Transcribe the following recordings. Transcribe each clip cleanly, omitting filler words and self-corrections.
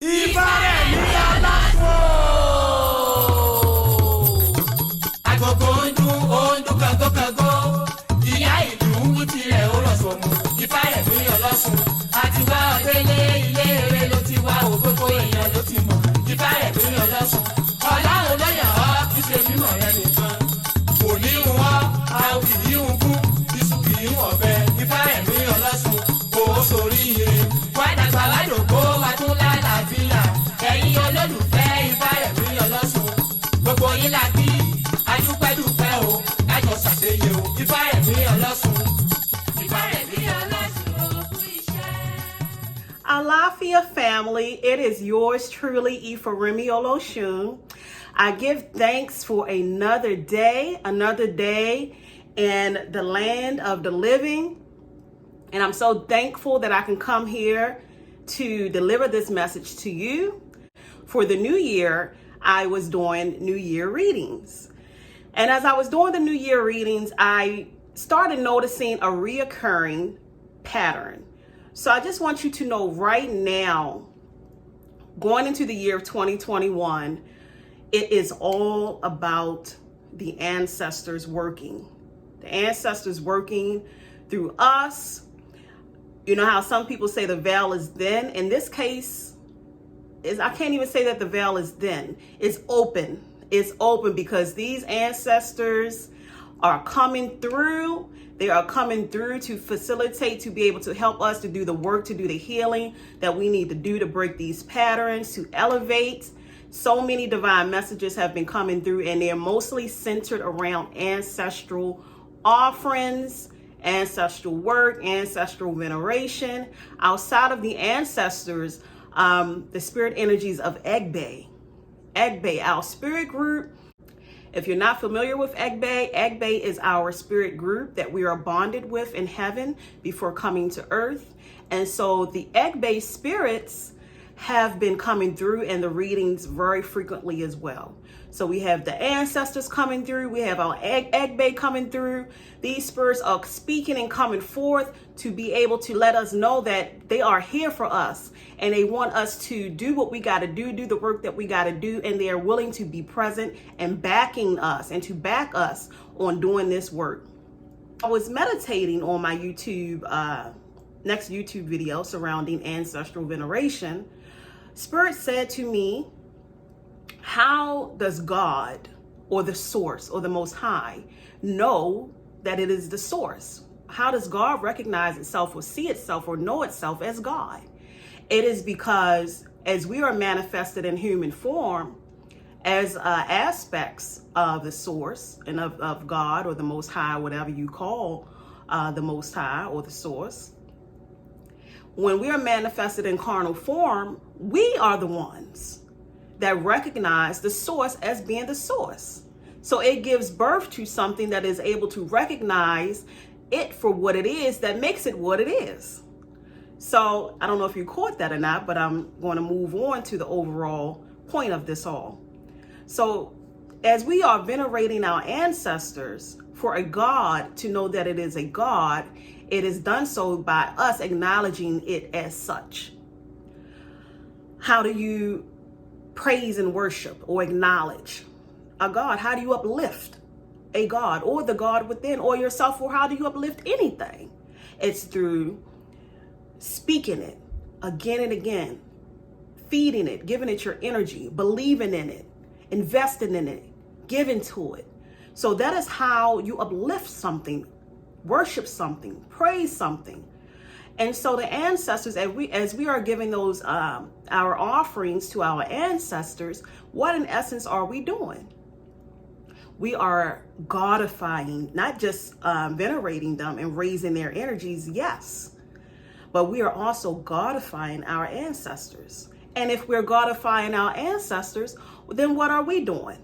Ifaremi Olosun. Agogo ń dún kango. Ìyá ìlú ń wí tirẹ̀ ó rọ̀ sọ̀mù. Ifaremi Olosun. Àti wá ọ̀dẹ́lé ilé eré ló ti wá o, gbogbo èèyàn ló ti mọ̀. Ifaremi Olosun. Ọlọ́run ló yàn ọ́ kí ṣe mímọ̀ rẹ nìkan. Kò ní ń wọ́, a ò kì í ń kú. Iṣu kì í wọ̀ bẹ́ẹ̀. Ifaremi Olosun. Kò ó soríire. Wá dàgbà wá dògbó wá tún lálàáfíà. Ẹ̀yin olólùfẹ́ Ifaremi Olosun. Gbogbo yín la kí. Adúpẹ́dúpẹ́ o. Kájọ ṣàṣeyẹ o. Ifaremi Olosun. Ifaremi Olosun o kú iṣẹ́. Alafia family, it is yours truly, Ifaremi Olosun. I give thanks for another day in the land of the living. And I'm so thankful that I can come here to deliver this message to you. For the new year, I was doing New Year readings. And as I was doing the New Year readings, I started noticing a reoccurring pattern. So I just want you to know right now, going into the year of 2021, it is all about the ancestors working. The ancestors working through us. You know how some people say the veil is thin? In this case, I can't even say that the veil is thin. It's open. It's open because these ancestors are coming through. They are coming through to facilitate, to be able to help us to do the work, to do the healing that we need to do to break these patterns, to elevate. So many divine messages have been coming through, and they're mostly centered around ancestral offerings, ancestral work, ancestral veneration. Outside of the ancestors, the spirit energies of Egbe, our spirit group. If you're not familiar with Egbe is our spirit group that we are bonded with in heaven before coming to earth. And so the Egbe spirits have been coming through in the readings very frequently as well. So we have the ancestors coming through. We have our Egbe coming through. These spirits are speaking and coming forth to be able to let us know that they are here for us. And they want us to do what we got to do the work that we got to do. And they are willing to be present and backing us and to back us on doing this work. I was meditating on my next YouTube video surrounding ancestral veneration. Spirit said to me, how does God or the source or the Most High know that it is the source? How does God recognize itself or see itself or know itself as God? It is because as we are manifested in human form as aspects of the source and of God or the Most High, whatever you call the Most High or the source, when we are manifested in carnal form, we are the ones that recognize the source as being the source. So it gives birth to something that is able to recognize it for what it is, that makes it what it is. So I don't know if you caught that or not, but I'm going to move on to the overall point of this all. So as we are venerating our ancestors, for a God to know that it is a God, it is done so by us acknowledging it as such. How do you praise and worship or acknowledge a God? How do you uplift a God or the God within or yourself? Or how do you uplift anything? It's through speaking it again and again, feeding it, giving it your energy, believing in it, investing in it, giving to it. So that is how you uplift something, worship something, praise something. And so the ancestors, as we are giving those our offerings to our ancestors, what in essence are we doing? We are godifying, not just venerating them and raising their energies, yes, but we are also godifying our ancestors. And if we're godifying our ancestors, then what are we doing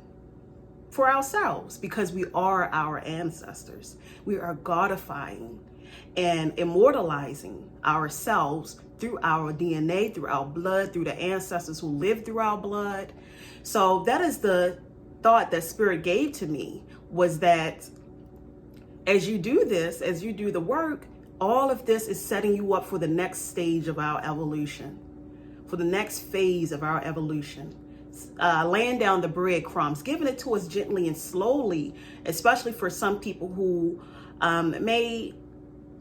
for ourselves? Because we are our ancestors. We are godifying and immortalizing ourselves through our DNA, through our blood, through the ancestors who lived through our blood. So that is the thought that Spirit gave to me, was that as you do this, as you do the work, all of this is setting you up for the next stage of our evolution, for the next phase of our evolution. Laying down the breadcrumbs, giving it to us gently and slowly, especially for some people who may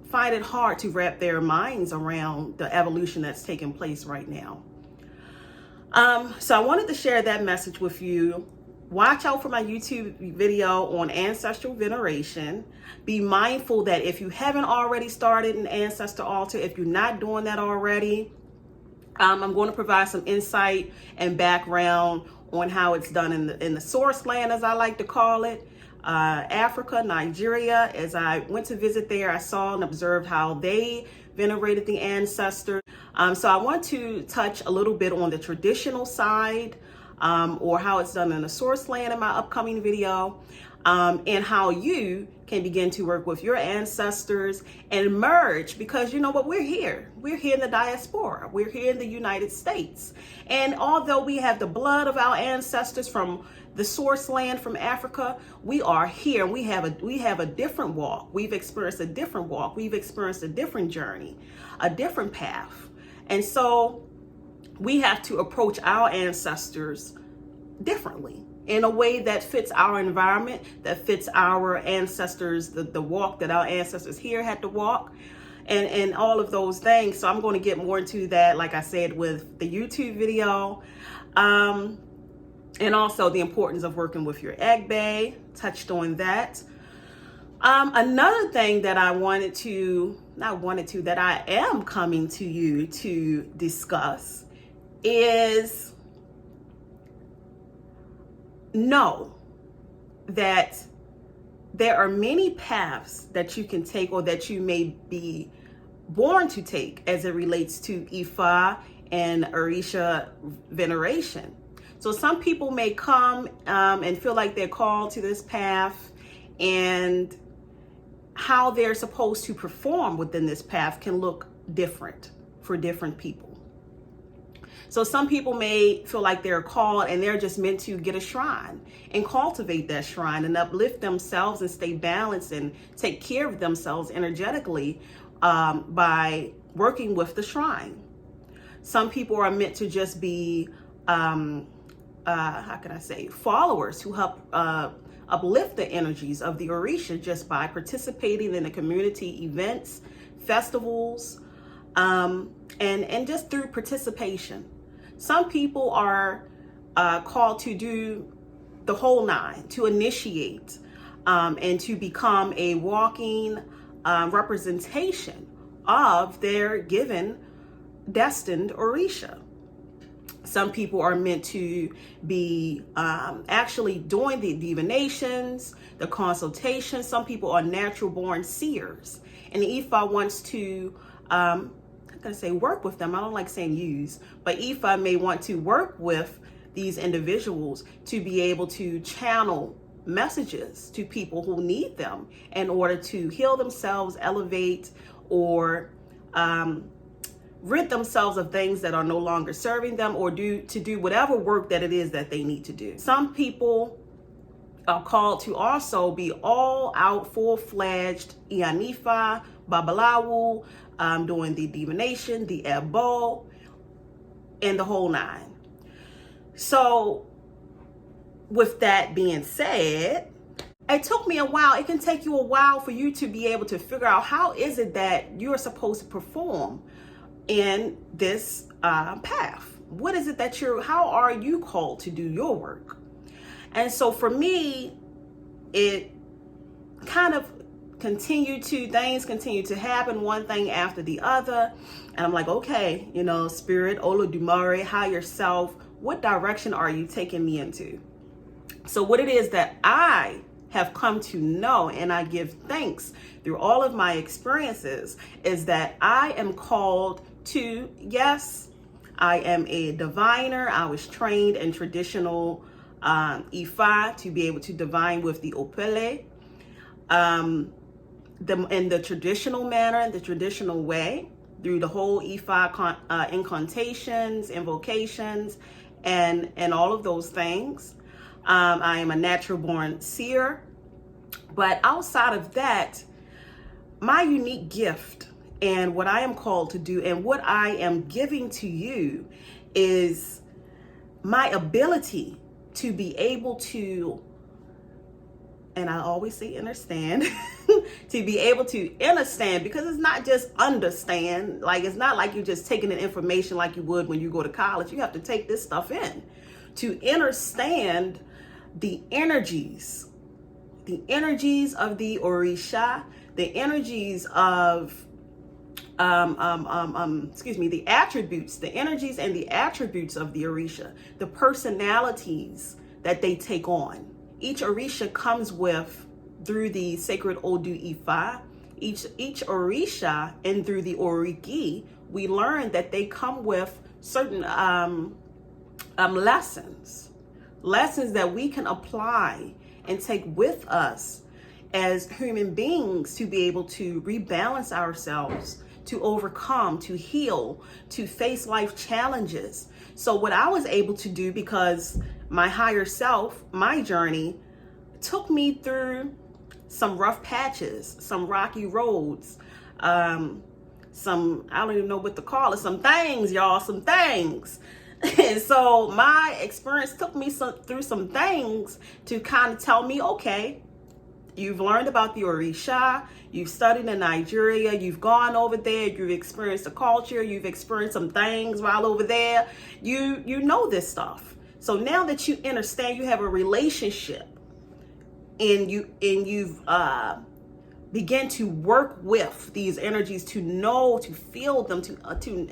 find it hard to wrap their minds around the evolution that's taking place right now. So I wanted to share that message with you. Watch out for my YouTube video on ancestral veneration. Be mindful that if you haven't already started an ancestor altar, if you're not doing that already, I'm going to provide some insight and background on how it's done in the source land, as I like to call it, Africa, Nigeria. As I went to visit there, I saw and observed how they venerated the ancestors. So I want to touch a little bit on the traditional side, or how it's done in the source land in my upcoming video, and how you can begin to work with your ancestors and merge, because you know what, we're here in the diaspora, we're here in the United States, and although we have the blood of our ancestors from the source land from Africa, we are here. We have a different walk. We've experienced a different walk. We've experienced a different journey, a different path, and so we have to approach our ancestors differently, in a way that fits our environment, that fits our ancestors, the walk that our ancestors here had to walk, and all of those things. So I'm going to get more into that, like I said, with the YouTube video, and also the importance of working with your egg bay. Touched on that. Another thing that that I am coming to you to discuss is, know that there are many paths that you can take, or that you may be born to take, as it relates to Ifa and Orisha veneration. So some people may come and feel like they're called to this path, and how they're supposed to perform within this path can look different for different people. So some people may feel like they're called and they're just meant to get a shrine and cultivate that shrine and uplift themselves and stay balanced and take care of themselves energetically by working with the shrine. Some people are meant to just be, followers who help uplift the energies of the Orisha just by participating in the community events, festivals, and just through participation. Some people are called to do the whole nine, to initiate and to become a walking representation of their given destined Orisha. Some people are meant to be actually doing the divinations, the consultations. Some people are natural born seers. And the Ifa wants to, work with them. I don't like saying use, but Ifa may want to work with these individuals to be able to channel messages to people who need them in order to heal themselves, elevate, or rid themselves of things that are no longer serving them, or do whatever work that it is that they need to do. Some people are called to also be all out, full-fledged Ianifa, Babalawu, doing the divination, the Ebo, and the whole nine. So with that being said, it took me a while. It can take you a while for you to be able to figure out how is it that you're supposed to perform in this path. What is it that how are you called to do your work? And so for me, it kind of things continue to happen, one thing after the other. And I'm like, okay, Spirit, Olodumare, higher self, what direction are you taking me into? So what it is that I have come to know, and I give thanks through all of my experiences, is that I am called to, yes, I am a diviner. I was trained in traditional Ifa to be able to divine with the Opele, in the traditional manner, in the traditional way, through the whole Ifa incantations, invocations, and all of those things. I am a natural born seer, but outside of that, my unique gift And what I am called to do and what I am giving to you is my ability to be able to, and I always say understand, to be able to understand, because it's not just understand. Like, it's not like you're just taking in information like you would when you go to college. You have to take this stuff in to understand the energies of the Orisha, the energies of the attributes, the energies and the attributes of the Orisha, the personalities that they take on. Each Orisha comes with, through the sacred Odu Ifa, each Orisha, and through the Oriki, we learn that they come with certain lessons that we can apply and take with us as human beings to be able to rebalance ourselves, to overcome, to heal, to face life challenges. So what I was able to do, because my higher self, my journey, took me through some rough patches, some rocky roads, some, I don't even know what to call it, some things, y'all, some things. And so my experience took me through some things to kind of tell me, okay, you've learned about the Orisha, you've studied in Nigeria, you've gone over there, you've experienced the culture, you've experienced some things while over there. You know this stuff. So now that you understand, you have a relationship, and you've begin to work with these energies, to know, to feel them, to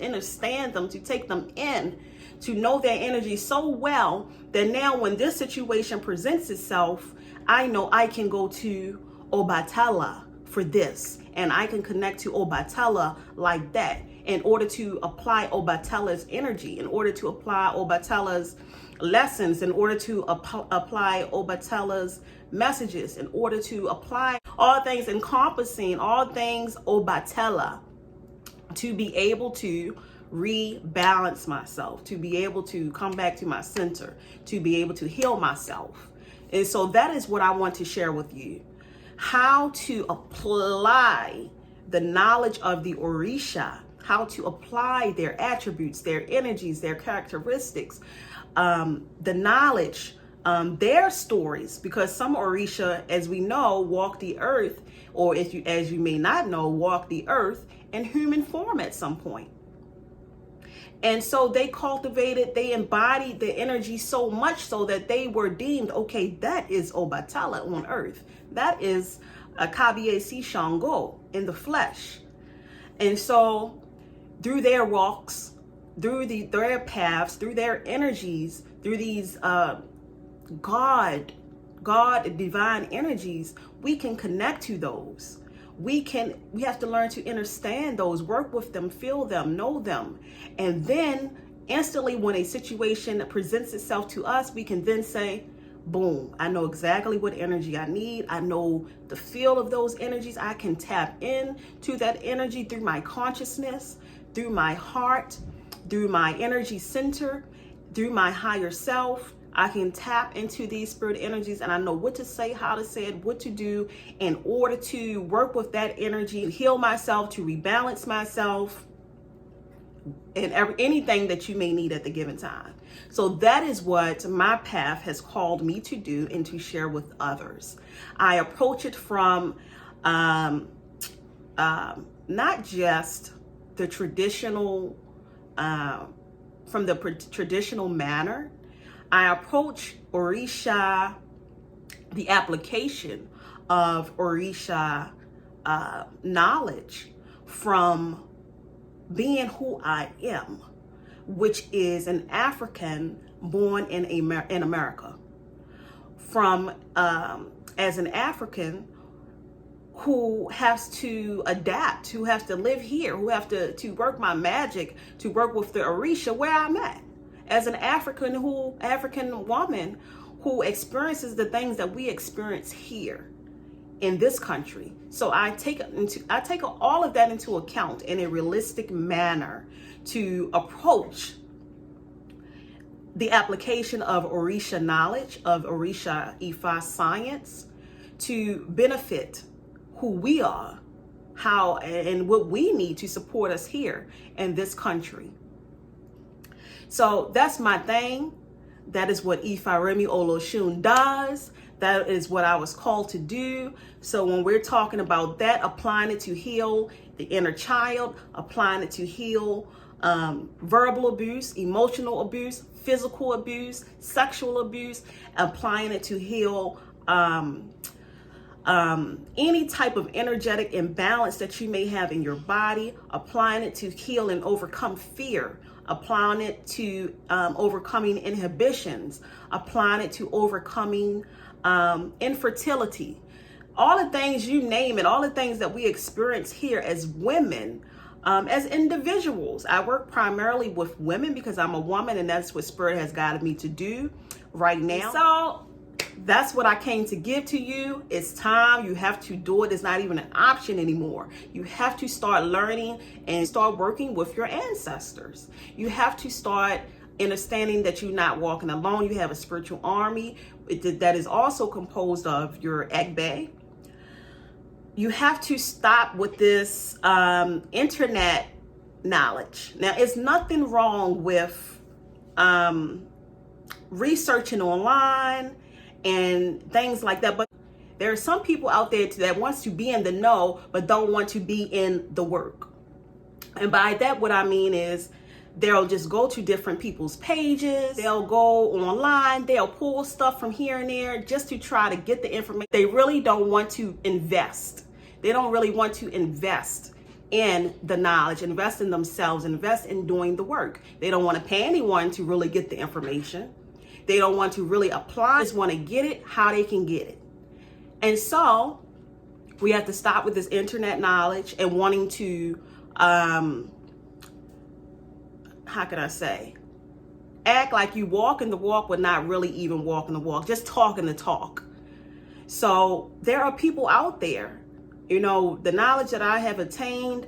understand them, to take them in, to know their energy so well that now when this situation presents itself, I know I can go to Obatala for this, and I can connect to Obatala like that in order to apply Obatala's energy, in order to apply Obatala's lessons, in order to apply Obatala's messages, in order to apply all things encompassing, all things Obatala, to be able to rebalance myself, to be able to come back to my center, to be able to heal myself. And so that is what I want to share with you. How to apply the knowledge of the Orisha, how to apply their attributes, their energies, their characteristics, the knowledge, their stories, because some Orisha, as we know, walk the earth, or as you may not know, walk the earth in human form at some point. And so they embodied the energy so much so that they were deemed, okay, that is Obatala on earth. That is a Kabiesi Shango in the flesh. And so through their walks, through their paths, through their energies, through these God divine energies, we can connect to those. We have to learn to understand those, work with them, feel them, know them. And then instantly when a situation presents itself to us, we can then say, boom, I know exactly what energy I need. I know the feel of those energies. I can tap in to that energy through my consciousness, through my heart, through my energy center, through my higher self. I can tap into these spirit energies, and I know what to say, how to say it, what to do in order to work with that energy, heal myself, to rebalance myself, and anything that you may need at the given time. So that is what my path has called me to do and to share with others. I approach it from not just the traditional, from the traditional manner. I approach Orisha, the application of Orisha knowledge, from being who I am, which is an African born in America. From as an African who has to adapt, who has to live here, who have to work my magic, to work with the Orisha where I'm at. As an African woman who experiences the things that we experience here in this country. So I take all of that into account in a realistic manner to approach the application of Orisha knowledge, of Orisha Ifa science, to benefit who we are how and what we need to support us here in this country. So that's my thing. That is what Ifaremi Olosun does. That is what I was called to do. So when we're talking about that, applying it to heal the inner child, applying it to heal verbal abuse, emotional abuse, physical abuse, sexual abuse, applying it to heal any type of energetic imbalance that you may have in your body, applying it to heal and overcome fear, applying it to overcoming inhibitions, applying it to overcoming infertility, all the things, you name it, all the things that we experience here as women, as individuals. I work primarily with women because I'm a woman, and that's what Spirit has guided me to do right now. So that's what I came to give to you. It's time. You have to do it. It's not even an option anymore. You have to start learning and start working with your ancestors. You have to start understanding that you're not walking alone. You have a spiritual army that is also composed of your Egbe. You have to stop with this internet knowledge. Now, it's nothing wrong with researching online and things like that, but there are some people out there that wants to be in the know but don't want to be in the work. And by that, what I mean is they'll just go to different people's pages, they'll go online, they'll pull stuff from here and there just to try to get the information. They really don't want to invest. They don't really want to invest in the knowledge, invest in themselves, invest in doing the work. They don't want to pay anyone to really get the information. They don't want to really apply, just want to get it how they can get it. And so we have to stop with this internet knowledge and wanting to, how can I say, act like you walking the walk but not really even walking the walk, just talking the talk. So there are people out there, you know, the knowledge that I have attained,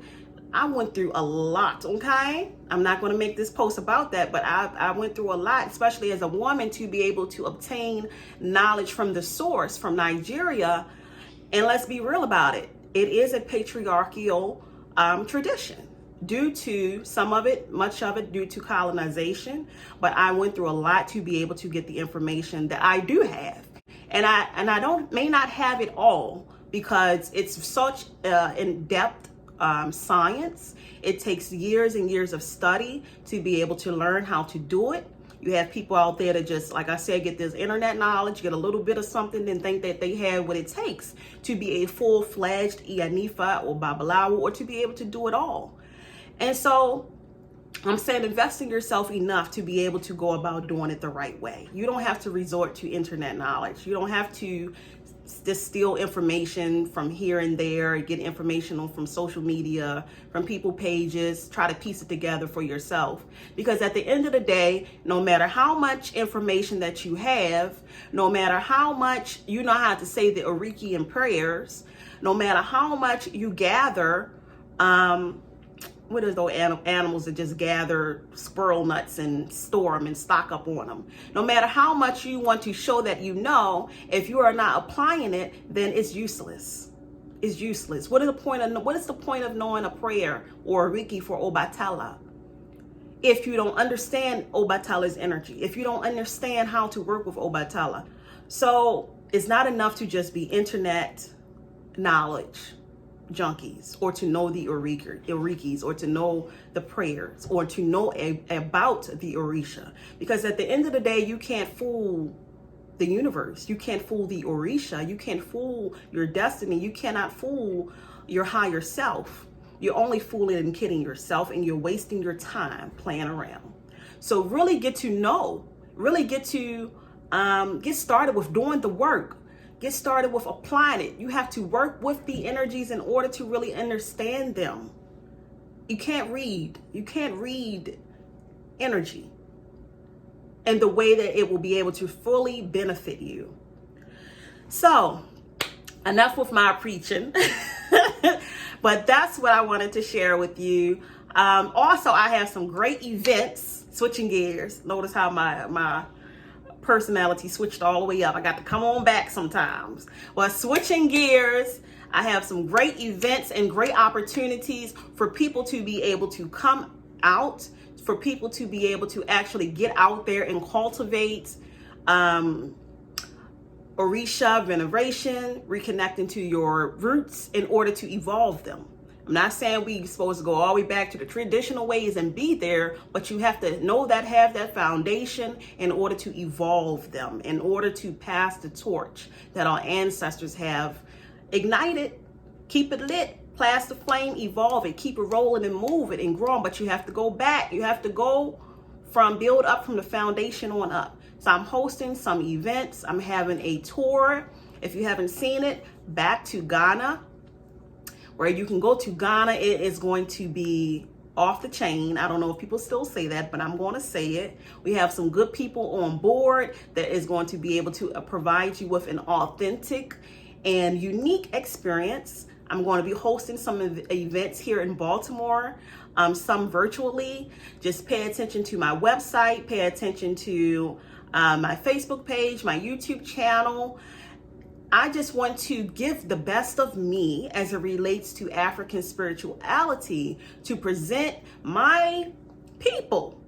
I went through a lot, okay? I'm not going to make this post about that, but I went through a lot, especially as a woman, to be able to obtain knowledge from the source, from Nigeria. And let's be real about it. It is a patriarchal tradition, due to some of it, much of it due to colonization. But I went through a lot to be able to get the information that I do have. And I may not have it all because it's such in-depth science. It takes years and years of study to be able to learn how to do it. You have people out there that just, like I said, get this internet knowledge, get a little bit of something, and think that they have what it takes to be a full-fledged Iyanifa or Babalawo, or to be able to do it all. And so I'm saying invest in yourself enough to be able to go about doing it the right way. You don't have to resort to internet knowledge. You don't have to just steal information from here and there, get information from social media, from people pages, try to piece it together for yourself. Because at the end of the day, no matter how much information that you have, no matter how much you know how to say the Oriki and prayers, no matter how much you gather, what are those animals that just gather squirrel nuts and store them and stock up on them? No matter how much you want to show that you know, if you are not applying it, then it's useless. It's useless. What is the point of knowing a prayer or a Reiki for Obatala if you don't understand Obatala's energy, if you don't understand how to work with Obatala? So it's not enough to just be internet knowledge junkies, or to know the Orikis, or to know the prayers, or to know about the Orisha. Because at the end of the day, you can't fool the universe. You can't fool the Orisha. You can't fool your destiny. You cannot fool your higher self. You're only fooling and kidding yourself, and you're wasting your time playing around. So really get to know, really get to get started with doing the work. Get started with applying it. You have to work with the energies in order to really understand them. You can't read. You can't read energy in the way that it will be able to fully benefit you. So, enough with my preaching. But that's what I wanted to share with you. Also, I have some great events, switching gears. Notice how my personality switched all the way up. I got to come on back sometimes. Well, switching gears, I have some great events and great opportunities for people to be able to come out, for people to be able to actually get out there and cultivate Orisha veneration, reconnecting to your roots in order to evolve them. I'm not saying we're supposed to go all the way back to the traditional ways and be there, but you have to know that, have that foundation in order to evolve them, in order to pass the torch that our ancestors have ignited. Keep it lit, pass the flame, evolve it, keep it rolling and move it and growing, but you have to go back. You have to go from build up from the foundation on up. So I'm hosting some events. I'm having a tour. If you haven't seen it, back to Ghana, where you can go to Ghana. It is going to be off the chain. I don't know if people still say that, but I'm going to say it. We have some good people on board that is going to be able to provide you with an authentic and unique experience. I'm going to be hosting some events here in Baltimore, some virtually. Just pay attention to my website, pay attention to my Facebook page, my YouTube channel. I just want to give the best of me as it relates to African spirituality to present my people,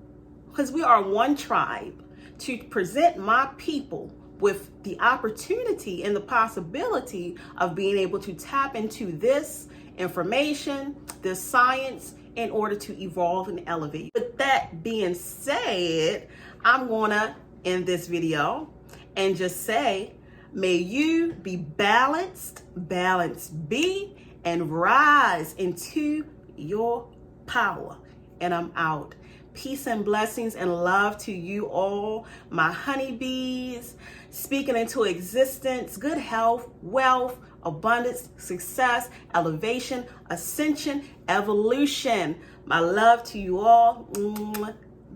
because we are one tribe, to present my people with the opportunity and the possibility of being able to tap into this information, this science, in order to evolve and elevate. With that being said, I'm gonna end this video and just say, may you be balanced, balanced be, and rise into your power. And I'm out. Peace and blessings and love to you all, my honeybees, speaking into existence, good health, wealth, abundance, success, elevation, ascension, evolution. My love to you all.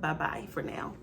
Bye-bye for now.